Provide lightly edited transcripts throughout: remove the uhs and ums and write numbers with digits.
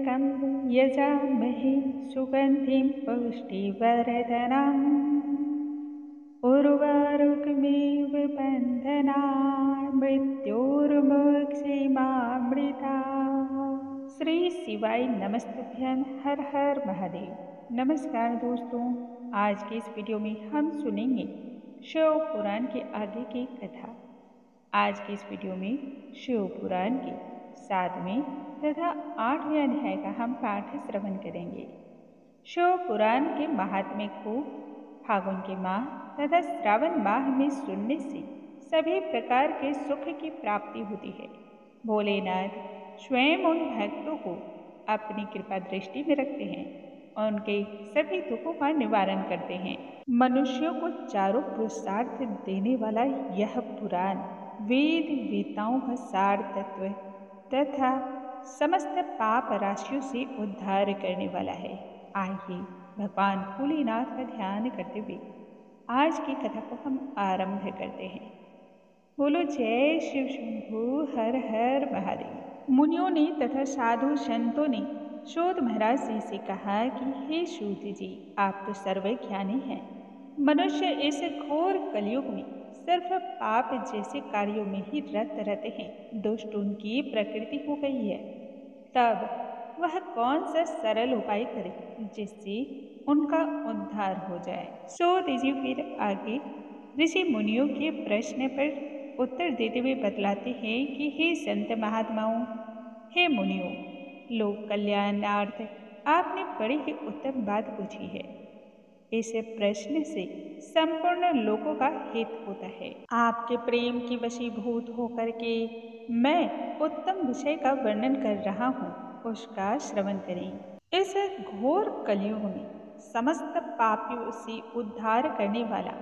त्र्यम्बकं यजामहे सुगन्धिं पुष्टिवर्धनम् उर्वारुकमिव बन्धनान् मृत्योर्मुक्षीमामृतात्। श्री शिवाय नमस्तुभ्यं। हर हर महादेव। नमस्कार दोस्तों, आज की इस वीडियो में हम सुनेंगे शिव पुराण के आगे की कथा। आज की इस वीडियो में शिव पुराण के 7वें तथा 8वें अध्याय का हम पाठ श्रवण करेंगे। शिव पुराण के महात्म्य को फागुन के माह तथा श्रावण माह में सुनने से सभी प्रकार के सुख की प्राप्ति होती है। भोलेनाथ स्वयं उन भक्तों को अपनी कृपा दृष्टि में रखते हैं और उनके सभी दुखों का निवारण करते हैं। मनुष्यों को चारों पुरुषार्थ देने वाला यह पुराण वेद वेताओं का सार तत्व तथा समस्त पाप राशियों से उद्धार करने वाला है। आइए भगवान भोलेनाथ का ध्यान करते हुए आज की कथा को हम आरंभ करते हैं। बोलो जय शिव शंभू, हर हर महादेव। मुनियों ने तथा साधु संतों ने सूत महाराज जी से कहा कि हे सूत जी, आप तो सर्वज्ञानी हैं। मनुष्य इस घोर कलयुग में सिर्फ पाप जैसे कार्यों में ही रत रहते हैं। दुष्ट उनकी प्रकृति हो गई है, तब वह कौन सा सरल उपाय करे जिससे उनका उद्धार हो जाए। सूत जी फिर आगे ऋषि मुनियों के प्रश्न पर उत्तर देते हुए बतलाते हैं कि हे संत महात्माओं, हे मुनियों, लोक कल्याणार्थ आपने बड़ी ही उत्तम बात पूछी है। इस प्रश्न से संपूर्ण लोगों का हित होता है। आपके प्रेम की वशीभूत होकर के मैं उत्तम विषय का वर्णन कर रहा हूँ, उसका श्रवण करें। इस घोर कलयुग में समस्त पापियों से उद्धार करने वाला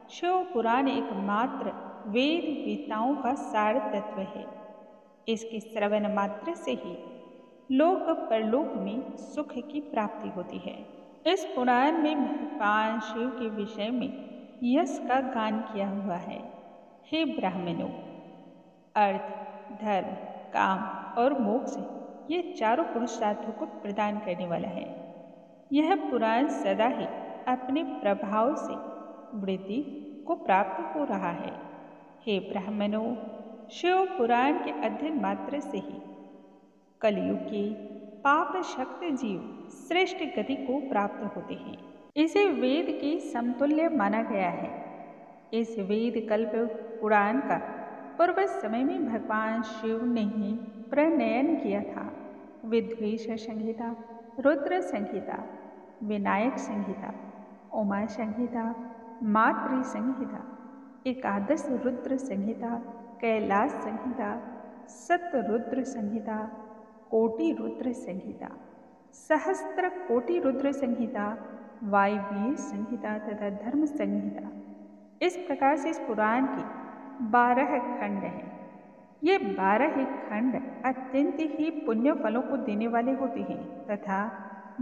शिव पुराण एकमात्र वेद वेताओं का सार तत्व है। इसके श्रवण मात्र से ही लोक परलोक में सुख की प्राप्ति होती है। इस पुराण में भगवान शिव के विषय में यश का गान किया हुआ है। हे ब्राह्मणों, अर्थ, धर्म, काम और मोक्ष ये चारों पुरुषार्थों को प्रदान करने वाला है। यह पुराण सदा ही अपने प्रभाव से वृद्धि को प्राप्त हो रहा है। हे ब्राह्मणों, शिव पुराण के अध्ययन मात्र से ही कलयुग के पाप शक्त जीव श्रेष्ठ गति को प्राप्त होते हैं। इसे वेद के समतुल्य माना गया है। इस वेद कल्प पुराण का पूर्व समय में भगवान शिव ने ही प्रणयन किया था। विद्वेष संहिता, रुद्र संहिता, विनायक संहिता, उमा संहिता, मातृ संहिता, एकादश रुद्र संहिता, कैलाश संहिता, सतरुद्र संहिता, कोटि रुद्र संहिता, सहस्त्र कोटि रुद्र संहिता, वायवीय संहिता तथा धर्म संहिता, इस प्रकार से इस पुराण के 12 खंड हैं। ये 12 ही खंड अत्यंत ही पुण्य फलों को देने वाले होते हैं तथा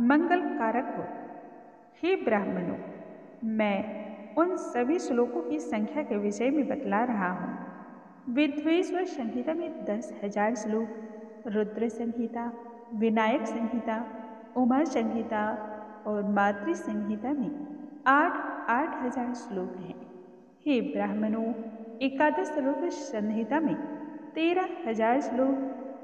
मंगल कारक होते हैं। हे ब्राह्मणों, मैं उन सभी श्लोकों की संख्या के विषय में बतला रहा हूँ। विद्वेश्वर संहिता में 10,000 श्लोक, रुद्र संहिता, विनायक संहिता, उमा संहिता और मातृ संहिता में 8,000 श्लोक हैं। हे ब्राह्मणों, एकादश रुद्र संहिता में 13,000 श्लोक,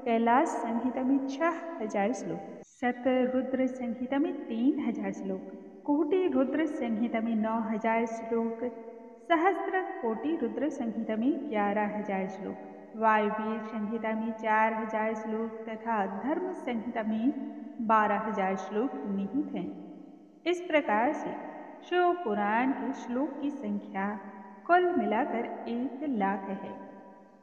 कैलाश संहिता में 6,000 श्लोक, सतरुद्र संहिता में 3,000 श्लोक, कोटि रुद्र संहिता में 9,000 श्लोक, सहस्त्र कोटि रुद्र संहिता में 11,000 श्लोक, वायवीय संहिता में 4,000 श्लोक तथा धर्म संहिता में 12,000 श्लोक निहित हैं। इस प्रकार से शिव पुराण के श्लोक की संख्या कुल मिलाकर 1,00,000 है।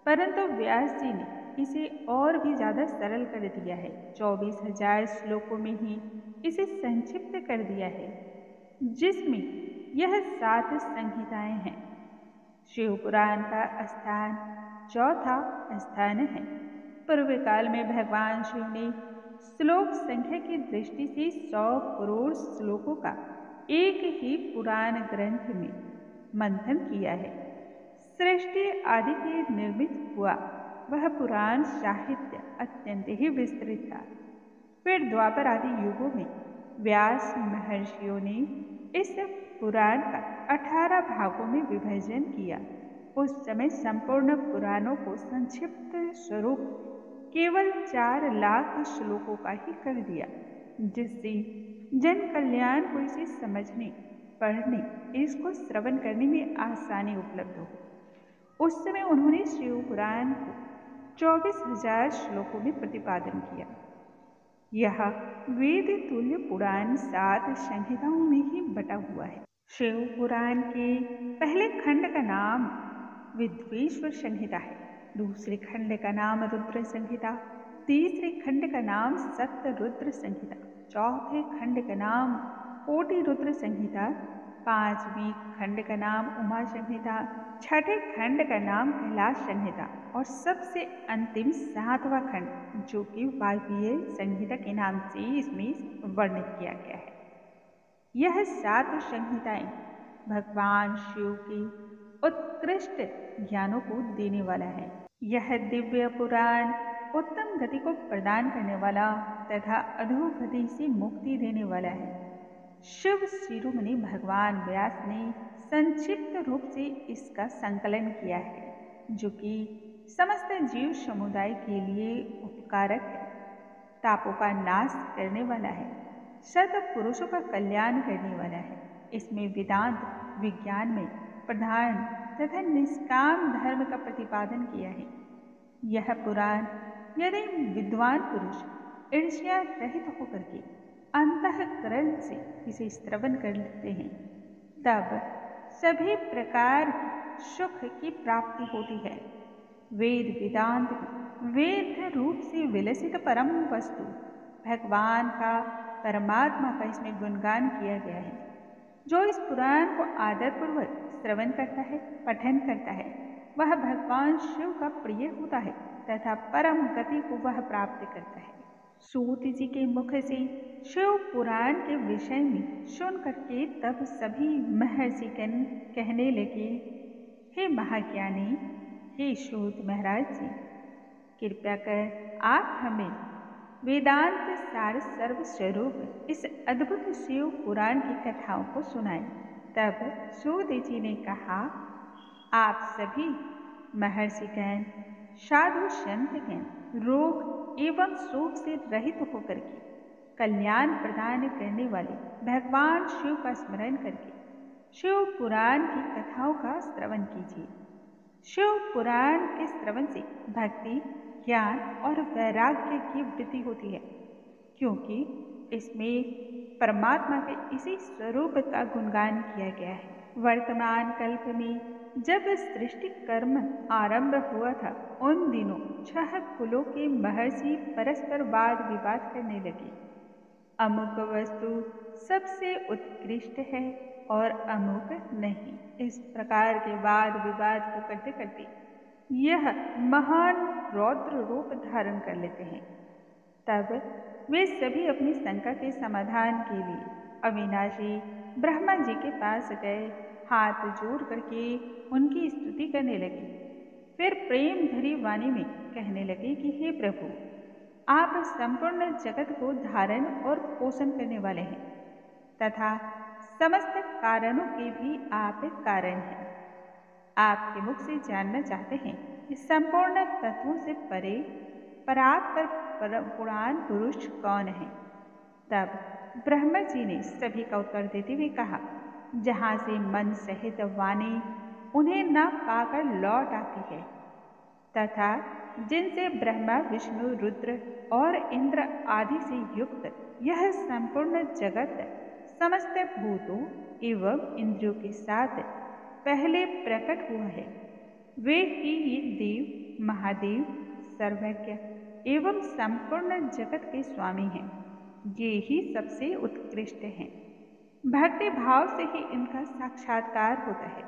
परंतु व्यास जी ने इसे और भी ज्यादा सरल कर दिया है। 24,000 श्लोकों में ही इसे संक्षिप्त कर दिया है, जिसमें यह 7 संहिताएं हैं। शिव पुराण का स्थान चौथा स्थान है। पूर्व काल में भगवान शिव ने श्लोक संख्या की दृष्टि से 100 करोड़ श्लोकों का एक ही पुराण ग्रंथ में मंथन किया है। सृष्टि आदि के निर्मित हुआ वह पुराण साहित्य अत्यंत ही विस्तृत था। फिर द्वापर आदि युगों में व्यास महर्षियों ने इस पुराण का 18 भागों में विभाजन किया। उस समय संपूर्ण पुराणों को संक्षिप्त स्वरूप केवल 4 लाख श्लोकों का ही कर दिया, जिससे जन कल्याण को इसे समझने, पढ़ने, इसको श्रवण करने में आसानी उपलब्ध हो। उस समय उन्होंने शिव पुराण को 24,000 श्लोकों में प्रतिपादन किया। यह वेद तुल्य पुराण 7 संहिताओं में ही बटा हुआ है। शिव पुराण के पहले खंड का नाम विद्वेश्वर संहिता है, दूसरे खंड का नाम रुद्र संहिता, तीसरे खंड का नाम सत्य रुद्र संहिता, चौथे खंड का नाम कोटि रुद्र संहिता, पांचवीं खंड का नाम उमा संहिता, छठे खंड का नाम कैलाश संहिता और सबसे अंतिम 7वां खंड जो कि वायवीय संहिता के नाम से इसमें वर्णित किया गया है। यह 7 संहिताएं भगवान शिव के उत्कृष्ट ज्ञानों को देने वाला है। यह दिव्य पुराण उत्तम गति को प्रदान करने वाला तथा अधोगति से मुक्ति देने वाला है। शिव शिरोमणि भगवान व्यास ने संक्षिप्त रूप से इसका संकलन किया है, जो कि समस्त जीव समुदाय के लिए उपकारक है, तापों का नाश करने वाला है, सत्पुरुषों का कल्याण करने वाला है। इसमें वेदांत विज्ञान में प्रधान तथा निष्काम धर्म का प्रतिपादन किया है। यह पुराण यदि विद्वान पुरुष ईर्ष्या रहित होकर के अंतःकरण से इसे श्रवण कर लेते हैं, तब सभी प्रकार की सुख की प्राप्ति होती है। वेद वेदांत में वेद रूप से विलसित परम वस्तु भगवान का, परमात्मा का इसमें गुणगान किया गया है। जो इस पुराण को आदरपूर्वक श्रवण करता है, पठन करता है, वह भगवान शिव का प्रिय होता है तथा परम गति को वह प्राप्त करता है। सूत जी के मुख से शिव पुराण के विषय में सुन करके तब सभी महर्षिगण कहने लगे, हे महाज्ञानी, हे सूत महाराज जी, कृपया कर आप हमें वेदांत सार सर्वस्वरूप इस अद्भुत शिव पुराण की कथाओं को सुनाएं। तब सूत जी ने कहा, आप सभी महर्षिगण, साधु संतगण रोग एवं शोक से रहित होकर के कल्याण प्रदान करने वाले भगवान शिव का स्मरण करके शिव पुराण की कथाओं का श्रवण कीजिए। शिव पुराण के श्रवण से भक्ति, ज्ञान और वैराग्य की वृद्धि होती है, क्योंकि इसमें परमात्मा के इसी स्वरूप का गुणगान किया गया है। वर्तमान कल्प में जब सृष्टि कर्म आरंभ हुआ था, उन दिनों 6 कुलों के महर्षि परस्पर वाद विवाद करने लगे। अमुक वस्तु सबसे उत्कृष्ट है और अमुक नहीं। इस प्रकार के वाद विवाद को करते करते यह महान रौद्र रूप धारण कर लेते हैं। तब वे सभी अपनी शंका के समाधान के लिए अविनाशी ब्रह्मा जी के पास गए, हाथ जोड़ करके उनकी स्तुति करने लगे। फिर प्रेम भरी वाणी में कहने लगे कि हे प्रभु, आप संपूर्ण जगत को धारण और पोषण करने वाले हैं तथा समस्त कारणों के भी आप कारण हैं। आपके मुख से जानना चाहते हैं कि संपूर्ण तत्वों से परे परात्पर पुराण पुरुष कौन है। तब ब्रह्मा जी ने सभी का उत्तर देते हुए कहा, जहाँ से मन सहित वाणी उन्हें न पाकर लौट आती है तथा जिनसे ब्रह्मा, विष्णु, रुद्र और इंद्र आदि से युक्त यह संपूर्ण जगत समस्त भूतों एवं इंद्रियों के साथ पहले प्रकट हुआ है, वे ही ये देव, महादेव, सर्वज्ञ एवं संपूर्ण जगत के स्वामी हैं। ये ही सबसे उत्कृष्ट हैं। भक्ति भाव से ही इनका साक्षात्कार होता है।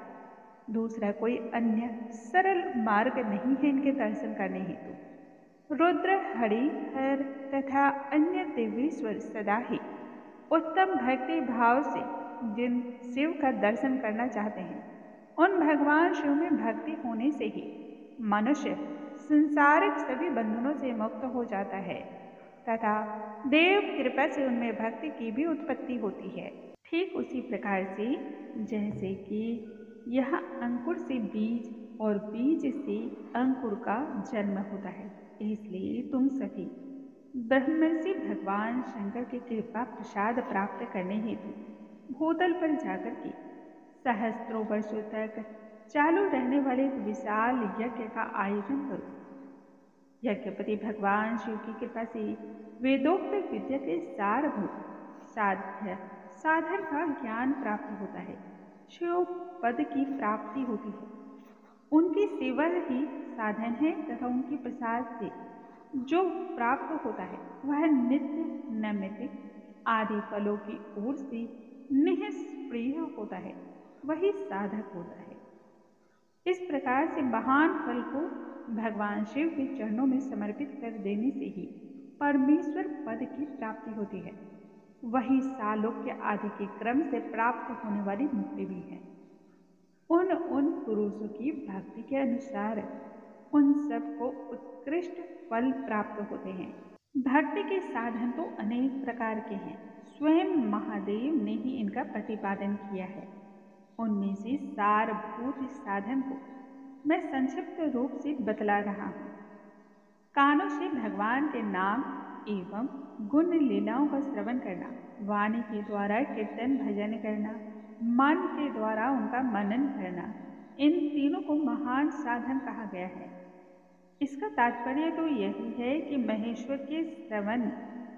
दूसरा कोई अन्य सरल मार्ग नहीं है इनके दर्शन करने हेतु। रुद्र, हरि, हर तथा अन्य देवेश्वर सदा ही उत्तम भक्ति भाव से जिन शिव का दर्शन करना चाहते हैं, उन भगवान शिव में भक्ति होने से ही मनुष्य संसारिक सभी बंधनों से मुक्त हो जाता है तथा देव कृपा से उनमें भक्ति की भी उत्पत्ति होती है। ठीक उसी प्रकार से जैसे कि यह अंकुर से बीज और बीज से अंकुर का जन्म होता है, इसलिए तुम सभी ब्रह्मर्षि भगवान शंकर की कृपा प्रसाद प्राप्त करने हेतु भूतल पर जाकर के सहस्त्रों वर्षों तक चालू रहने वाले एक विशाल यज्ञ का आयोजन करो। यज्ञपति भगवान शिव की कृपा से वेदोक्त विद्या के सारभूत साध्य साधन का ज्ञान प्राप्त होता है, शिव पद की प्राप्ति होती है। उनकी सेवा ही साधन है तथा उनके प्रसाद से जो प्राप्त होता है वह नित्य नैमित्तिक आदि फलों की ओर से निष्प्रिय होता है, वही साधक होता है। इस प्रकार से महान फल को भगवान शिव के चरणों में समर्पित कर देने से ही परमेश्वर पद की प्राप्ति होती है, वही सालोक्य आदि के क्रम से प्राप्त होने वाली मुक्ति भी है। उन पुरुषों की भक्ति के अनुसार उन सबको उत्कृष्ट फल प्राप्त होते हैं। भक्ति के साधन तो अनेक प्रकार के हैं, स्वयं महादेव ने ही इनका प्रतिपादन किया है। उनमें से सारभूत साधन को मैं संक्षिप्त रूप से बतला रहा हूँ। कानों से भगवान के नाम एवं गुण लीलाओं का श्रवण करना, वाणी के द्वारा कीर्तन भजन करना, मन के द्वारा उनका मनन करना, इन तीनों को महान साधन कहा गया है। इसका तात्पर्य तो यही है कि महेश्वर के श्रवण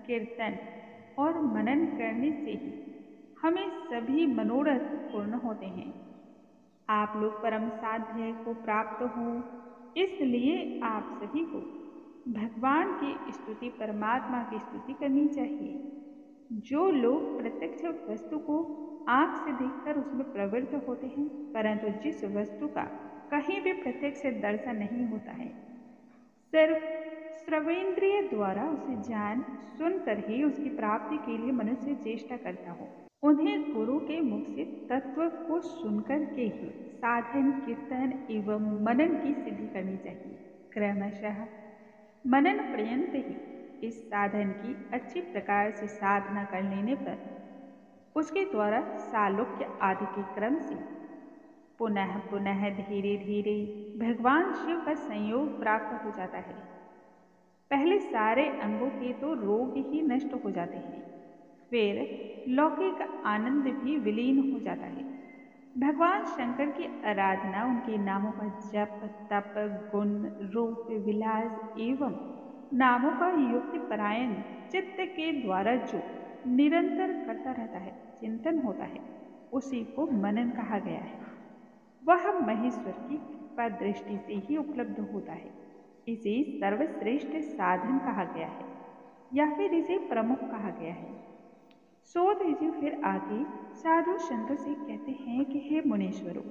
कीर्तन और मनन करने से ही हमें सभी मनोरथ पूर्ण होते हैं। आप लोग परम साध्य को प्राप्त हो, इसलिए आप सभी को भगवान की स्तुति, परमात्मा की स्तुति करनी चाहिए। जो लोग प्रत्यक्ष वस्तु को आंख से देखकर उसमें प्रवृत्त होते हैं, परंतु जिस वस्तु का कहीं भी प्रत्यक्ष दर्शन नहीं होता है, सिर्फ श्रवेंद्रिय द्वारा उसे जान सुनकर ही उसकी प्राप्ति के लिए मनुष्य चेष्टा करता हो, उन्हें गुरु के मुख से तत्व को सुनकर के ही साधन कीर्तन एवं मनन की सिद्धि करनी चाहिए। क्रमशः मनन पर्यंत ही इस साधन की अच्छी प्रकार से साधना कर लेने पर उसके द्वारा सालोक्य आदि के क्रम से पुनः पुनः धीरे धीरे भगवान शिव का संयोग प्राप्त हो जाता है। पहले सारे अंगों के तो रोग ही नष्ट हो जाते हैं, फिर लौकिक आनंद भी विलीन हो जाता है। भगवान शंकर की आराधना, उनके नामों का जप, तप, गुण, रूप, विलास एवं नामों का युक्ति परायण चित्त के द्वारा जो निरंतर करता रहता है, चिंतन होता है, उसी को मनन कहा गया है। वह महेश्वर की कृपा दृष्टि से ही उपलब्ध होता है। इसे सर्वश्रेष्ठ साधन कहा गया है या फिर इसे प्रमुख कहा गया है। सो जी फिर आगे साधु संतों से कहते हैं कि हे मुनीश्वरों,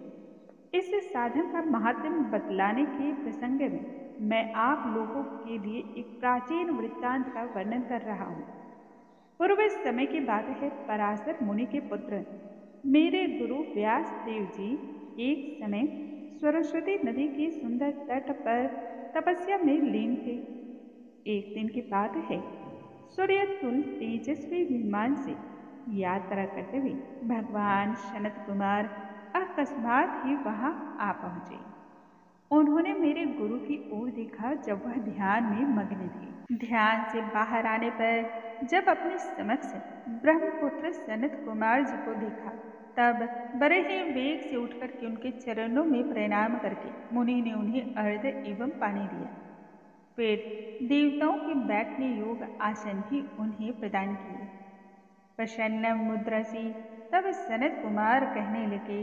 इस साधन का महात्म्य बतलाने के प्रसंग में मैं आप लोगों के लिए एक प्राचीन वृत्तांत का वर्णन कर रहा हूँ। पूर्व समय की बात है, पराशर मुनि के पुत्र मेरे गुरु व्यास देव जी एक समय सरस्वती नदी के सुंदर तट पर तपस्या में लीन थे। एक दिन की बात है, सूर्य तुल तेजस्वी विमान से यात्रा करते हुए भगवान सनत कुमार अकस्मात ही वहां आ पहुंचे। उन्होंने मेरे गुरु की ओर देखा जब वह ध्यान में मग्न थे। ध्यान से बाहर आने पर जब अपने समक्ष ब्रह्मपुत्र सनत कुमार जी को देखा, तब बड़े ही वेग से उठकर के उनके चरणों में प्रणाम करके मुनि ने उन्हें अर्घ एवं पानी दिया। फिर देवताओं के बैठने योग्य आसन भी उन्हें प्रदान किए। प्रसन्न मुद्रा से तब सनत कुमार कहने लगे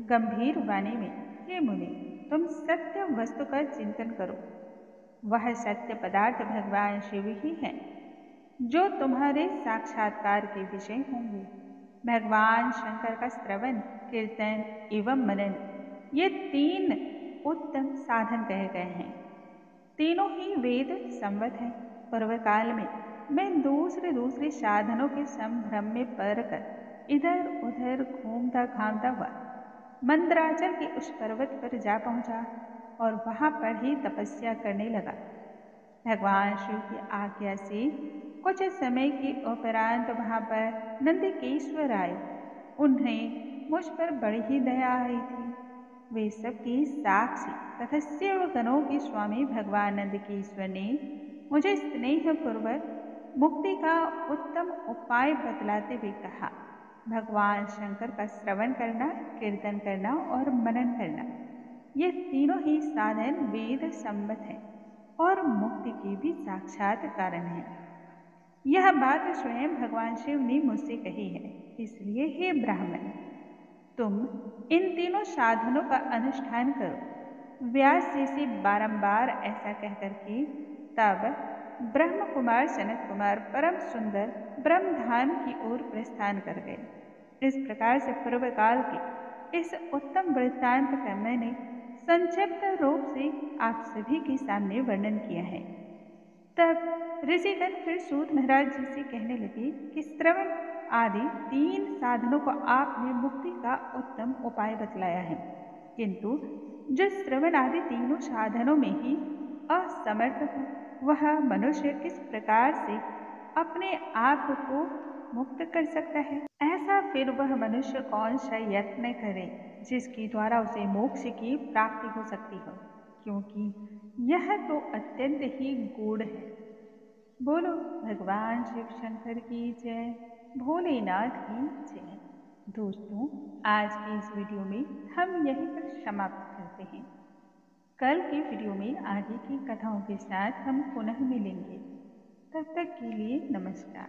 गंभीर वाणी में, हे मुनि, तुम सत्य वस्तु का चिंतन करो। वह सत्य पदार्थ भगवान शिव ही है जो तुम्हारे साक्षात्कार के विषय होंगे। भगवान शंकर का श्रवण कीर्तन एवं मनन, ये तीन उत्तम साधन कहे गए हैं। तीनों ही वेद संवत हैं। पूर्व काल में मैं दूसरे साधनों के संभ्रम में पड़कर इधर उधर घूमता घामता हुआ मंदराचल के उस पर्वत पर जा पहुंचा और वहां पर ही तपस्या करने लगा। भगवान शिव की आज्ञा से कुछ समय के उपरांत वहां पर नंदकेश्वर आए। उन्हें मुझ पर बड़ी ही दया आई थी। वे सबके साक्षी तथा शिव गणों के स्वामी भगवान नंदकेश्वर ने मुझे स्नेहपूर्वक मुक्ति का उत्तम उपाय बतलाते हुए कहा, भगवान शंकर का श्रवण करना, कीर्तन करना और मनन करना, ये तीनों ही साधन वेद सम्मत हैं और मुक्ति के भी साक्षात कारण हैं। यह बात स्वयं भगवान शिव ने मुझसे कही है। इसलिए हे ब्राह्मण, तुम इन तीनों साधनों का अनुष्ठान करो। व्यास जी से बारंबार ऐसा कहकर के तब ब्रह्म कुमार सनत कुमार परम सुंदर ब्रह्मधाम की ओर प्रस्थान कर गए। इस प्रकार से पूर्व काल के इस उत्तम वृत्तांत का मैंने संक्षिप्त रूप से आप सभी के सामने वर्णन किया है। तब ऋषिगण फिर सूत महाराज जी से कहने लगे कि श्रवण आदि 3 साधनों को आपने मुक्ति का उत्तम उपाय बतलाया है, किंतु जो श्रवण आदि तीनों साधनों में ही असमर्थ हो, वह मनुष्य किस प्रकार से अपने आप को मुक्त कर सकता है? ऐसा फिर वह मनुष्य कौन सा यत्न करे जिसके द्वारा उसे मोक्ष की प्राप्ति हो सकती हो, क्योंकि यह तो अत्यंत ही गूढ़ है। बोलो भगवान शिव शंकर की जय, भोलेनाथ की जय। दोस्तों, आज की इस वीडियो में हम यहीं पर समाप्त करते हैं। कल की वीडियो में आगे की कथाओं के साथ हम पुनः मिलेंगे। तब तक के लिए नमस्कार।